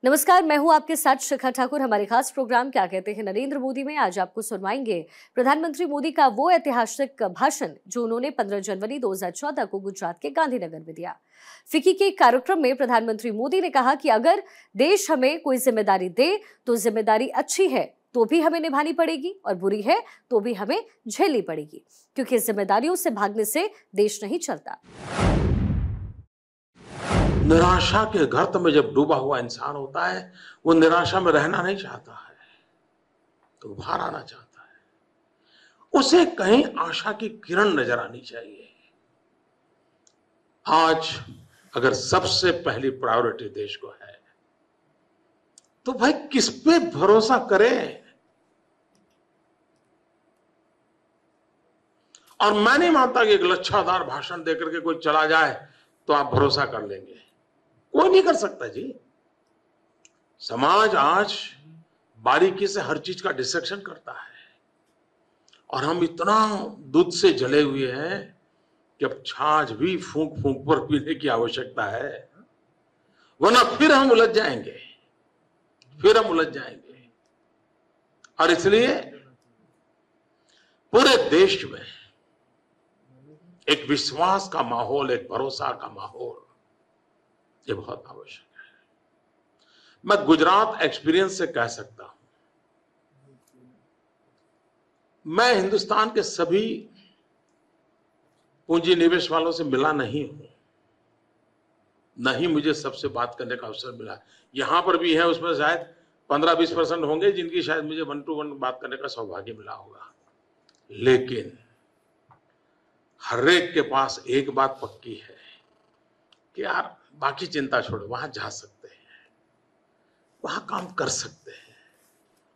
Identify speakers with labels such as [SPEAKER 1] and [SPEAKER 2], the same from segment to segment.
[SPEAKER 1] नमस्कार, मैं हूं आपके साथ शिखा ठाकुर। हमारे खास प्रोग्राम क्या कहते हैं नरेंद्र मोदी में आज आपको सुनवाएंगे प्रधानमंत्री मोदी का वो ऐतिहासिक भाषण जो उन्होंने 15 जनवरी 2014 को गुजरात के गांधीनगर में दिया। फिक्की के कार्यक्रम में प्रधानमंत्री मोदी ने कहा कि अगर देश हमें कोई जिम्मेदारी दे तो जिम्मेदारी अच्छी है तो भी हमें निभानी पड़ेगी और बुरी है तो भी हमें झेलनी पड़ेगी, क्योंकि जिम्मेदारियों से भागने से देश नहीं चलता।
[SPEAKER 2] निराशा के गर्त में जब डूबा हुआ इंसान होता है, वो निराशा में रहना नहीं चाहता है, तो बाहर आना चाहता है। उसे कहीं आशा की किरण नजर आनी चाहिए। आज अगर सबसे पहली प्रायोरिटी देश को है, तो भाई किस पे भरोसा करें? और मैं नहीं मानता कि एक लच्छादार भाषण देकर के कोई चला जाए तो आप भरोसा कर लेंगे। कोई नहीं कर सकता जी। समाज आज बारीकी से हर चीज का डिसेक्शन करता है और हम इतना दूध से जले हुए हैं कि अब छाछ भी फूंक फूंक पर पीने की आवश्यकता है, वरना फिर हम उलझ जाएंगे। और इसलिए पूरे देश में एक विश्वास का माहौल, एक भरोसा का माहौल, ये बहुत आवश्यक है। मैं गुजरात एक्सपीरियंस से कह सकता हूं, मैं हिंदुस्तान के सभी पूंजी निवेश वालों से मिला नहीं हूं, न ही मुझे सबसे बात करने का अवसर मिला। यहां पर भी है, उसमें शायद 15-20% होंगे जिनकी शायद मुझे 1 to 1 बात करने का सौभाग्य मिला होगा। लेकिन हर एक के पास एक बात पक्की है कि यार बाकी चिंता छोड़ो, वहां जा सकते हैं, वहां काम कर सकते हैं।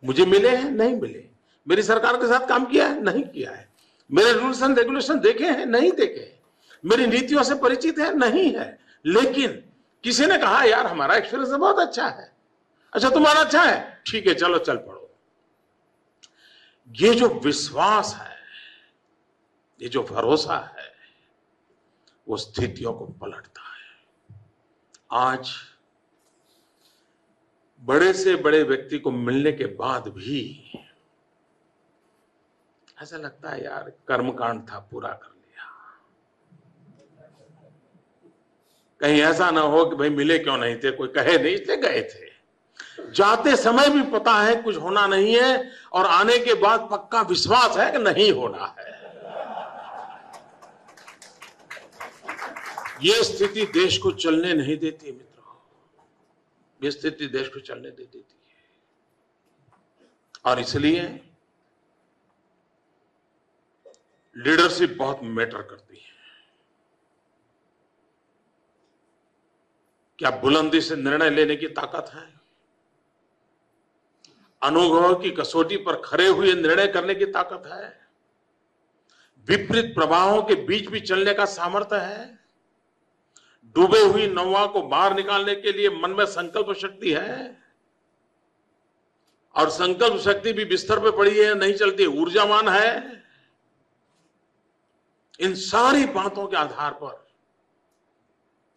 [SPEAKER 2] मुझे मिले हैं, नहीं मिले। मेरी सरकार के साथ काम किया है, नहीं किया है। मेरे रूल्स एंड रेगुलेशन देखे हैं, नहीं देखे। मेरी नीतियों से परिचित है, नहीं है। लेकिन किसी ने कहा यार हमारा एक्सपीरियंस बहुत अच्छा है। अच्छा, तुम्हारा अच्छा है, ठीक है, चलो चल पड़ो। ये जो विश्वास है, ये जो भरोसा है, वो स्थितियों को पलटता है। आज बड़े से बड़े व्यक्ति को मिलने के बाद भी ऐसा लगता है यार कर्मकांड था, पूरा कर लिया। कहीं ऐसा ना हो कि भाई मिले क्यों नहीं थे, कोई कहे नहीं इसलिए गए थे। जाते समय भी पता है कुछ होना नहीं है और आने के बाद पक्का विश्वास है कि नहीं होना है। ये स्थिति देश को चलने नहीं देती मित्रों, ये स्थिति देश को चलने दे देती है। और इसलिए लीडरशिप बहुत मैटर करती है। क्या बुलंदी से निर्णय लेने की ताकत है? अनुभव की कसौटी पर खड़े हुए निर्णय करने की ताकत है? विपरीत प्रभावों के बीच भी चलने का सामर्थ्य है? डूबे हुई नौवा को बाहर निकालने के लिए मन में संकल्प शक्ति है? और संकल्प शक्ति भी बिस्तर पे पड़ी है, नहीं चलती, ऊर्जावान है? इन सारी बातों के आधार पर,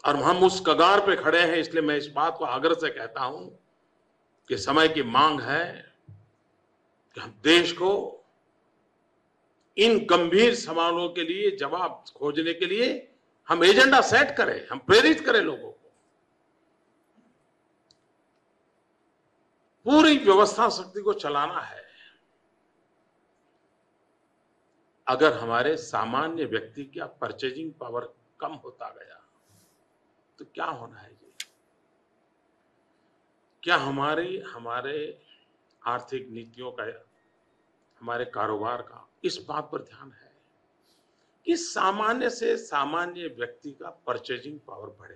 [SPEAKER 2] और हम उस कगार पे खड़े हैं, इसलिए मैं इस बात को आग्रह से कहता हूं कि समय की मांग है कि हम देश को इन गंभीर सवालों के लिए जवाब खोजने के लिए हम एजेंडा सेट करें, हम प्रेरित करें लोगों को। पूरी व्यवस्था शक्ति को चलाना है। अगर हमारे सामान्य व्यक्ति का परचेजिंग पावर कम होता गया तो क्या होना है जी? क्या हमारे आर्थिक नीतियों का, हमारे कारोबार का इस बात पर ध्यान है कि सामान्य से सामान्य व्यक्ति का परचेजिंग पावर बढ़े?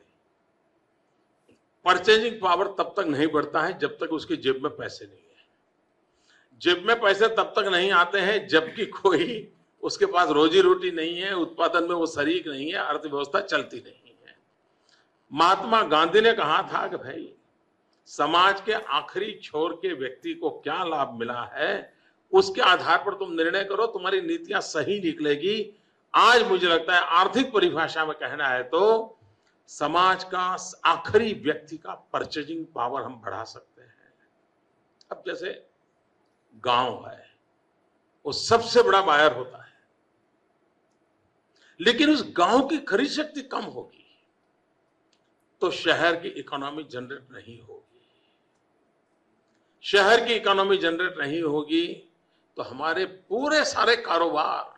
[SPEAKER 2] परचेजिंग पावर तब तक नहीं बढ़ता है जब तक उसकी जेब में पैसे नहीं है। जेब में पैसे तब तक नहीं आते हैं जबकि कोई उसके पास रोजी रोटी नहीं है, उत्पादन में वो शरीक नहीं है, अर्थव्यवस्था चलती नहीं है। महात्मा गांधी ने कहा था कि भाई समाज के आखिरी छोर के व्यक्ति को क्या लाभ मिला है, उसके आधार पर तुम निर्णय करो, तुम्हारी नीतियां सही निकलेगी। आज मुझे लगता है आर्थिक परिभाषा में कहना है तो समाज का आखिरी व्यक्ति का परचेजिंग पावर हम बढ़ा सकते हैं। अब जैसे गांव है, वो सबसे बड़ा बायर होता है, लेकिन उस गांव की खरीद शक्ति कम होगी तो शहर की इकोनॉमी जनरेट नहीं होगी। शहर की इकोनॉमी जनरेट नहीं होगी तो हमारे पूरे सारे कारोबार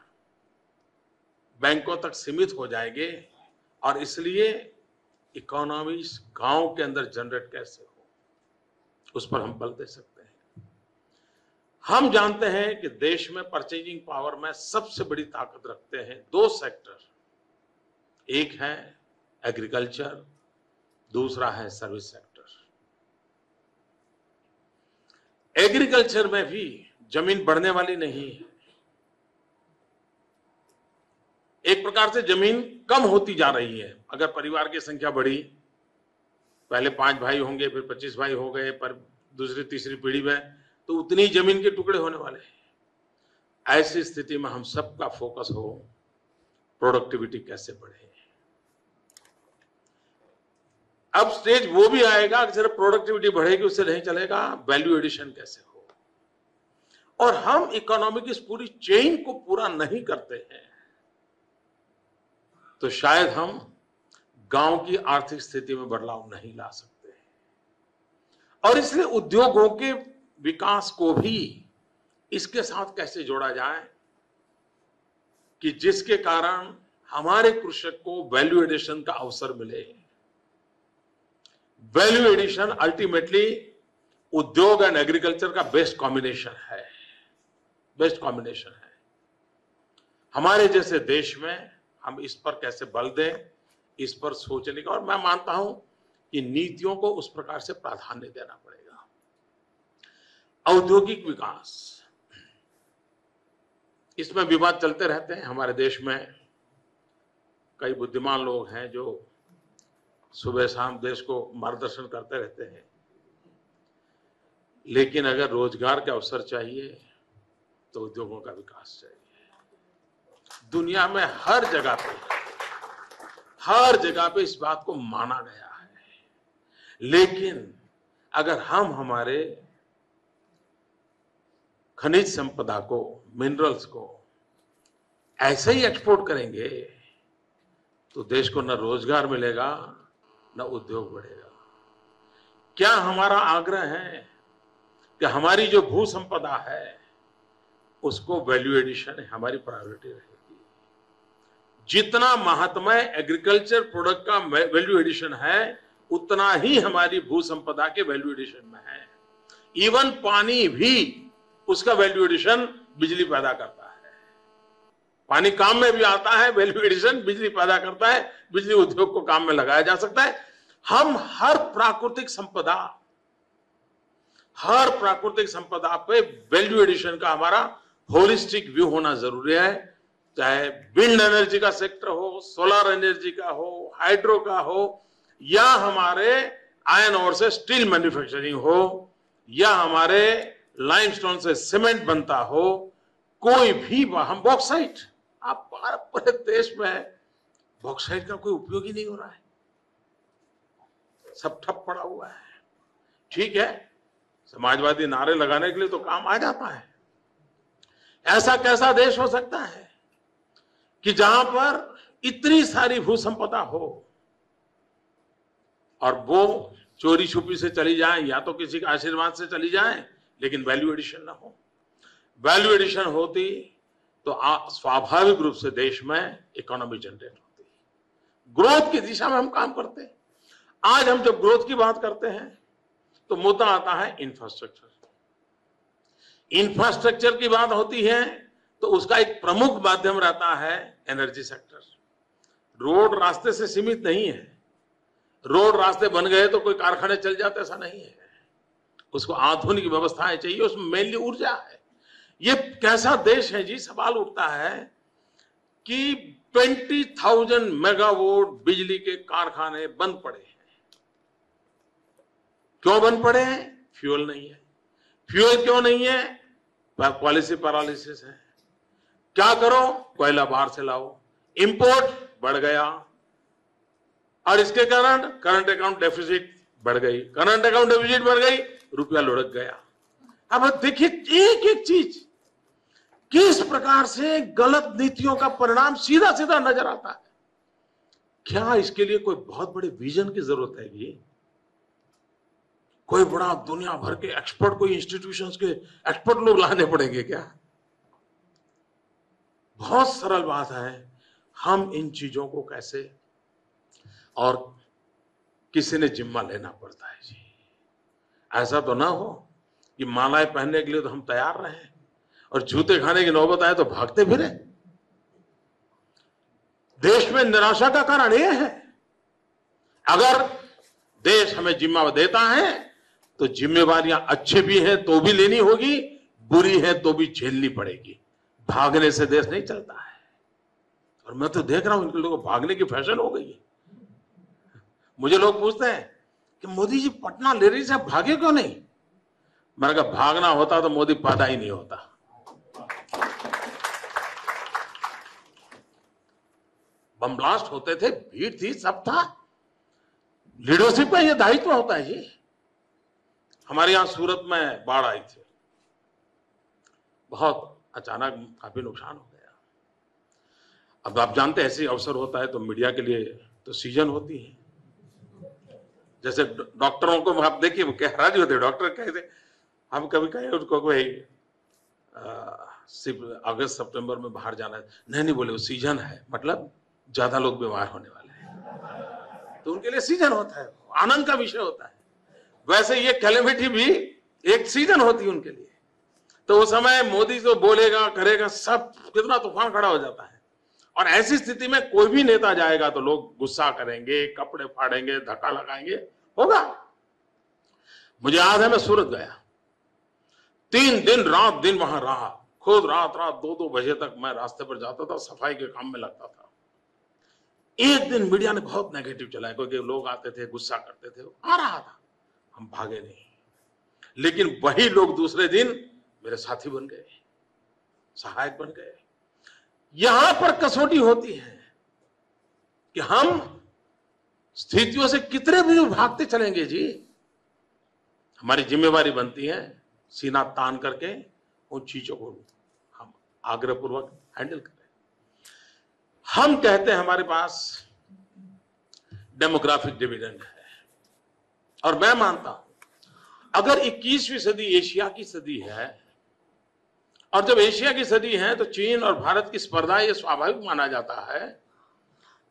[SPEAKER 2] बैंकों तक सीमित हो जाएंगे, और इसलिए इकोनॉमी गांव के अंदर जनरेट कैसे हो, उस पर हम बल दे सकते हैं। हम जानते हैं कि देश में परचेजिंग पावर में सबसे बड़ी ताकत रखते हैं दो सेक्टर, एक है एग्रीकल्चर, दूसरा है सर्विस सेक्टर। एग्रीकल्चर में भी जमीन बढ़ने वाली नहीं है, एक प्रकार से जमीन कम होती जा रही है। अगर परिवार की संख्या बढ़ी, पहले 5 भाई होंगे, फिर 25 भाई हो गए, पर दूसरी तीसरी पीढ़ी में तो उतनी जमीन के टुकड़े होने वाले हैं। ऐसी स्थिति में हम सबका फोकस हो प्रोडक्टिविटी कैसे बढ़े। अब स्टेज वो भी आएगा कि सिर्फ प्रोडक्टिविटी बढ़ेगी उससे नहीं चलेगा, वैल्यू एडिशन कैसे हो। और हम इकोनॉमी की इस पूरी चेन को पूरा नहीं करते हैं तो शायद हम गांव की आर्थिक स्थिति में बदलाव नहीं ला सकते। और इसलिए उद्योगों के विकास को भी इसके साथ कैसे जोड़ा जाए कि जिसके कारण हमारे कृषक को वैल्यू एडिशन का अवसर मिले। वैल्यू एडिशन अल्टीमेटली उद्योग एंड एग्रीकल्चर का बेस्ट कॉम्बिनेशन है, बेस्ट कॉम्बिनेशन है। हमारे जैसे देश में हम इस पर कैसे बल दें, इस पर सोचने का, और मैं मानता हूं कि नीतियों को उस प्रकार से प्राधान्य देना पड़ेगा। औद्योगिक विकास, इसमें विवाद चलते रहते हैं। हमारे देश में कई बुद्धिमान लोग हैं जो सुबह शाम देश को मार्गदर्शन करते रहते हैं, लेकिन अगर रोजगार के अवसर चाहिए तो उद्योगों का विकास चाहिए। दुनिया में हर जगह पे इस बात को माना गया है, लेकिन अगर हम हमारे खनिज संपदा को, मिनरल्स को ऐसे ही एक्सपोर्ट करेंगे तो देश को न रोजगार मिलेगा न उद्योग बढ़ेगा। क्या हमारा आग्रह है कि हमारी जो भू संपदा है उसको वैल्यू एडिशन हमारी प्रायोरिटी रहेगी। जितना महात्मय एग्रीकल्चर प्रोडक्ट का वैल्यू एडिशन है उतना ही हमारी भू संपदा के वैल्यू एडिशन में है। इवन पानी भी उसका वैल्यू एडिशन बिजली पैदा करता है। पानी काम में भी आता है, वैल्यू एडिशन बिजली पैदा करता है, बिजली उद्योग को काम में लगाया जा सकता है। हम हर प्राकृतिक संपदा पे वैल्यू एडिशन का हमारा होलिस्टिक व्यू होना जरूरी है। चाहे विंड एनर्जी का सेक्टर हो, सोलर एनर्जी का हो, हाइड्रो का हो, या हमारे आयरन ओर से स्टील मैन्युफैक्चरिंग हो, या हमारे लाइमस्टोन से सीमेंट बनता हो, कोई भी हम बॉक्साइट, आप पूरे देश में बॉक्साइट का कोई उपयोग ही नहीं हो रहा है, सब ठप पड़ा हुआ है। ठीक है, समाजवादी नारे लगाने के लिए तो काम आ जाता है। ऐसा कैसा देश हो सकता है कि जहां पर इतनी सारी भू संपदा हो और वो चोरी छुपी से चली जाए या तो किसी के आशीर्वाद से चली जाए, लेकिन वैल्यू एडिशन ना हो। वैल्यू एडिशन होती तो स्वाभाविक रूप से देश में इकोनॉमी जनरेट होती, ग्रोथ की दिशा में हम काम करते हैं। आज हम जब ग्रोथ की बात करते हैं तो मुद्दा आता है इंफ्रास्ट्रक्चर। इंफ्रास्ट्रक्चर की बात होती है तो उसका एक प्रमुख माध्यम रहता है एनर्जी सेक्टर। रोड रास्ते से सीमित नहीं है, रोड रास्ते बन गए तो कोई कारखाने चल जाते, ऐसा नहीं है। उसको आधुनिक व्यवस्थाएं चाहिए, उसमें मेनली ऊर्जा है। ये कैसा देश है जी, सवाल उठता है कि 20,000 मेगावाट बिजली के कारखाने बंद पड़े हैं। क्यों बंद पड़े हैं? फ्यूल नहीं है। फ्यूल क्यों नहीं है? पॉलिसी पैरालिसिस है। क्या करो? कोयला बाहर से लाओ, इंपोर्ट बढ़ गया, और इसके कारण करंट अकाउंट डेफिसिट बढ़ गई, करंट अकाउंट डेफिसिट बढ़ गई, रुपया लुढ़क गया। अब देखिए एक एक चीज किस प्रकार से गलत नीतियों का परिणाम सीधा सीधा नजर आता है। क्या इसके लिए कोई बहुत बड़े विजन की जरूरत है? ये कोई बड़ा दुनिया भर के एक्सपर्ट, कोई इंस्टीट्यूशंस के एक्सपर्ट लोग लाने पड़ेंगे क्या? बहुत सरल बात है, हम इन चीजों को कैसे, और किसी ने जिम्मा लेना पड़ता है जी। ऐसा तो ना हो कि मालाएं पहनने के लिए तो हम तैयार रहे और जूते खाने की नौबत आए तो भागते फिरे। देश में निराशा का कारण यह है, अगर देश हमें जिम्मा देता है तो जिम्मेवारियां अच्छी भी है तो भी लेनी होगी, बुरी है तो भी झेलनी पड़ेगी। भागने से देश नहीं चलता है। और मैं तो देख रहा हूं इनके लोगों को भागने की फैशन हो गई है। मुझे लोग पूछते हैं कि मोदी जी पटना ले रही से भागे क्यों नहीं? मैंने कहा भागना होता तो मोदी पैदा ही नहीं होता। बम ब्लास्ट होते थे, भीड़ थी, सब था। लीडरशिप का यह दायित्व होता है जी। हमारे यहां सूरत में बाढ़ आई थी, बहुत अचानक काफी नुकसान हो गया। अब आप जानते हैं ऐसे अवसर होता है तो मीडिया के लिए तो सीजन होती है। जैसे डॉक्टरों को आप देखिए वो कह राजी होते, डॉक्टर कहते हम कभी कहे उसको कोई सिर्फ अगस्त सितंबर में बाहर जाना है, नहीं बोले वो सीजन है, मतलब ज्यादा लोग बीमार होने वाले हैं, तो उनके लिए सीजन होता है, आनंद का विषय होता है। वैसे ये कैलेमिटी भी एक सीजन होती है उनके लिए। तो उस समय मोदी जो बोलेगा करेगा, सब कितना तूफान खड़ा हो जाता है। और ऐसी स्थिति में कोई भी नेता जाएगा तो लोग गुस्सा करेंगे, कपड़े फाड़ेंगे, धक्का लगाएंगे, होगा। मुझे याद है मैं सूरत गया, 3 दिन रात दिन वहां रहा, खुद रात 2-2 बजे तक मैं रास्ते पर जाता था, सफाई के काम में लगता था। एक दिन मीडिया ने बहुत नेगेटिव चलाया, क्योंकि लोग आते थे, गुस्सा करते थे, आ रहा था, हम भागे नहीं। लेकिन वही लोग दूसरे दिन मेरे साथी बन गए, सहायक बन गए। यहां पर कसौटी होती है कि हम स्थितियों से कितने भी भागते चलेंगे जी। हमारी जिम्मेवारी बनती है सीना तान करके उन चीजों को हम आग्रहपूर्वक हैंडल करें। हम कहते हैं हमारे पास डेमोग्राफिक डिविडेंड है, और मैं मानता हूं अगर 21वीं सदी एशिया की सदी है, और जब एशिया की सदी है तो चीन और भारत की स्पर्धा ये स्वाभाविक माना जाता है।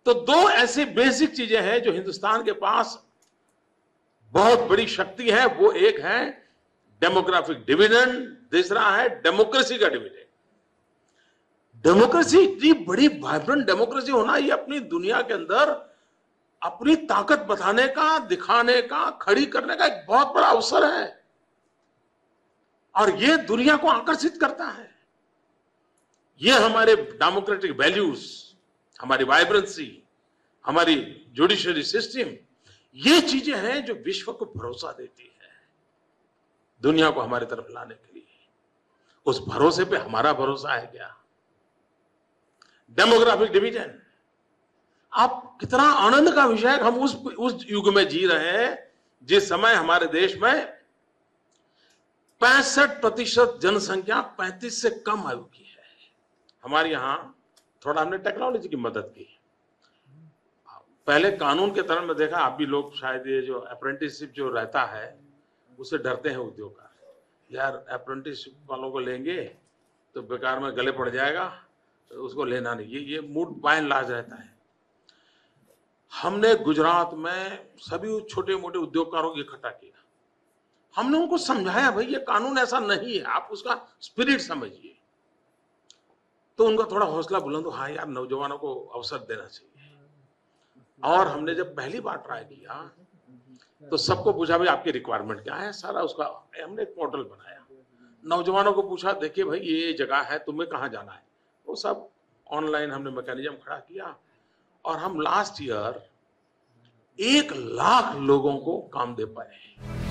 [SPEAKER 2] तो 2 ऐसी बेसिक चीजें हैं जो हिंदुस्तान के पास बहुत बड़ी शक्ति है। वो एक है डेमोग्राफिक डिविडेंड, दूसरा है डेमोक्रेसी का डिविडेंड। डेमोक्रेसी इतनी बड़ी वाइब्रेंट डेमोक्रेसी होना, ये अपनी दुनिया के अंदर अपनी ताकत बताने का, दिखाने का, खड़ी करने का एक बहुत बड़ा अवसर है, और ये दुनिया को आकर्षित करता है। ये हमारे डेमोक्रेटिक वैल्यूज, हमारी वाइब्रेंसी, हमारी जुडिशरी सिस्टम, ये चीजें हैं जो विश्व को भरोसा देती है दुनिया को हमारी तरफ लाने के लिए। उस भरोसे पे हमारा भरोसा है क्या? डेमोग्राफिक डिवीजन, आप कितना आनंद का विषय है। हम उस युग में जी रहे हैं जिस समय हमारे देश में 65% जनसंख्या 35 से कम आयु की है। हमारे यहां थोड़ा हमने टेक्नोलॉजी की मदद की। पहले कानून के तरह में देखा, आप भी लोग शायद ये जो अप्रेंटिसशिप जो रहता है उससे डरते हैं उद्योगकार, यार अप्रेंटिसशिप वालों को लेंगे तो बेकार में गले पड़ जाएगा, तो उसको लेना नहीं। ये मूड बाय लाज रहता है। हमने गुजरात में सभी छोटे मोटे उद्योगकारों को इकट्ठा किया। हमने उनको समझाया भाई ये कानून ऐसा नहीं है, आप उसका स्पिरिट समझिए। तो उनका थोड़ा हौसला बुलंद, हाँ यार नौजवानों को अवसर देना चाहिए। और हमने जब पहली बार ट्राई किया तो सबको पूछा भाई आपकी रिक्वायरमेंट क्या है, सारा उसका हमने एक पोर्टल बनाया। नौजवानों को पूछा देखिए भाई ये जगह है, तुम्हें कहाँ जाना है, वो सब ऑनलाइन हमने मैकेनिज्म खड़ा किया। और हम लास्ट ईयर 1 लाख लोगों को काम दे पाए।